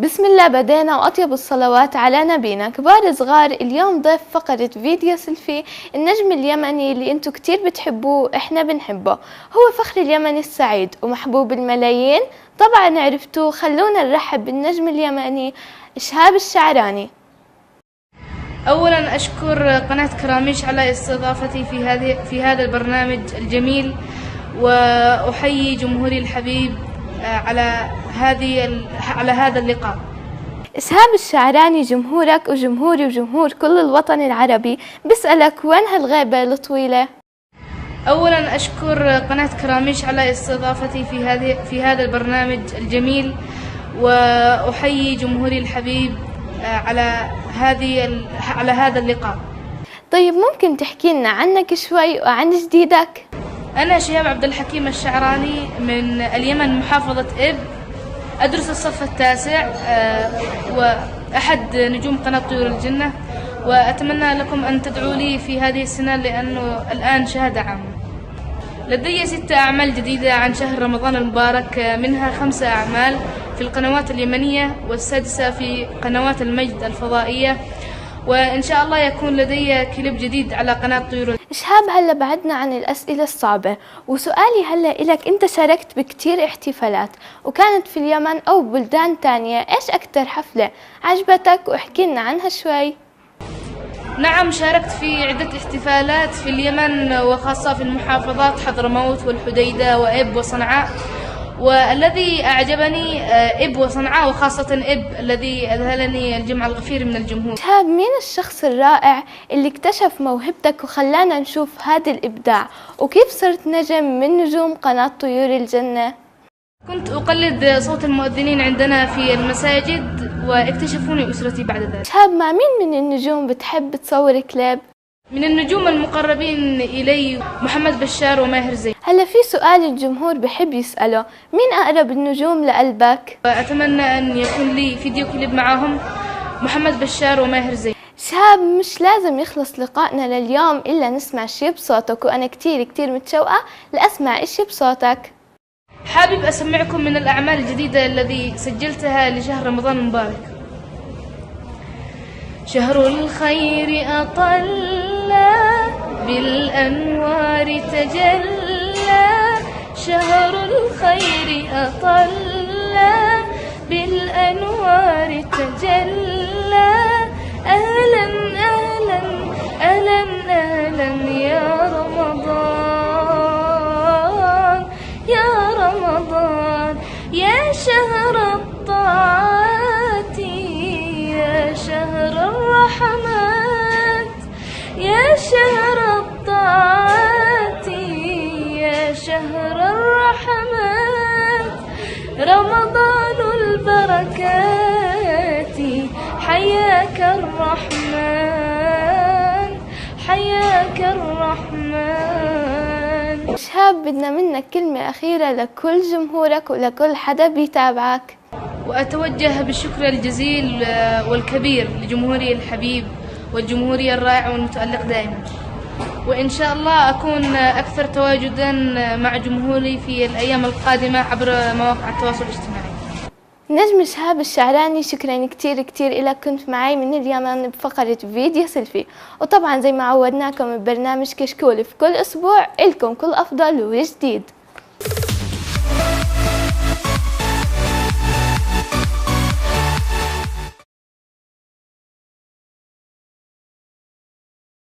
بسم الله بدينا وأطيب الصلوات على نبينا. كبار صغار، اليوم ضيف فقرة فيديو سيلفي النجم اليمني اللي انتو كتير بتحبوه، احنا بنحبه. هو فخر اليمني السعيد ومحبوب الملايين. طبعا عرفتوه، خلونا نرحب بالنجم اليمني شهاب الشعراني. أولا أشكر قناة كراميش على استضافتي في هذا البرنامج الجميل، وأحيي جمهوري الحبيب على هذا اللقاء. شهاب الشعراني، جمهورك وجمهوري وجمهور كل الوطن العربي بيسألك وين هالغيبة الطويلة؟ أولا أشكر قناة كراميش على استضافتي في هذا البرنامج الجميل، وأحيي جمهوري الحبيب على هذا اللقاء. طيب ممكن تحكي لنا عنك شوي وعن جديدك؟ أنا شهاب عبد الحكيم الشعراني من اليمن، محافظة إب. أدرس الصف التاسع، وأحد نجوم قناة طيور الجنة، وأتمنى لكم أن تدعوا لي في هذه السنة لأنه الآن شهادة عامة. لدي 6 أعمال جديدة عن شهر رمضان المبارك، منها 5 أعمال في القنوات اليمنية و6 في قنوات المجد الفضائية، وإن شاء الله يكون لدي كليب جديد على قناة طيور. شهاب، هلا بعدنا عن الأسئلة الصعبة، وسؤالي هلا إلك، أنت شاركت بكتير احتفالات وكانت في اليمن أو بلدان تانية، إيش أكتر حفلة عجبتك واحكي لنا عنها شوي؟ نعم، شاركت في عدة احتفالات في اليمن، وخاصة في المحافظات حضرموت والحديدة وإب وصنعاء. والذي أعجبني إب وصنعاء، وخاصة إب الذي أذهلني الجمع الغفير من الجمهور. شهاب، مين الشخص الرائع اللي اكتشف موهبتك وخلانا نشوف هذا الإبداع، وكيف صرت نجم من نجوم قناة طيور الجنة؟ كنت أقلد صوت المؤذنين عندنا في المساجد، واكتشفوني أسرتي بعد ذلك. شهاب، مع مين من النجوم بتحب تصور كليب؟ من النجوم المقربين إلي محمد بشار وماهر زين. هلا في سؤال الجمهور بحب يسأله، مين أقرب النجوم لقلبك؟ وأتمنى أن يكون لي فيديو كليب معهم محمد بشار وماهر زين. شهاب، مش لازم يخلص لقائنا لليوم إلا نسمع شي بصوتك، وأنا كتير متشوقة لأسمع إشي بصوتك. حابب أسمعكم من الأعمال الجديدة الذي سجلتها لشهر رمضان المبارك. شهر الخير أطل بالأنوار تجلى، شهر الخير أطل بالأنوار تجلى، أهلا أهلا أهلا أهلا يا رمضان يا رمضان، يا شهر الطاعات يا شهر الرحمات، يا شهر الطاعات يا شهر الرحمات، رمضان البركات، حياك الرحمن حياك الرحمن. شهاب، بدنا منك كلمة أخيرة لكل جمهورك ولكل حدا بيتابعك. وأتوجه بالشكر الجزيل والكبير لجمهوري الحبيب والجمهوري الرائع والمتألق دائما، وإن شاء الله أكون أكثر تواجدا مع جمهوري في الأيام القادمة عبر مواقع التواصل الاجتماعي. نجم شهاب الشعراني، شكرا كتير لك، كنت معي من اليمن بفقرة فيديو سيلفي، وطبعا زي ما عودناكم ببرنامج كشكول في كل أسبوع إلكم كل أفضل وجديد.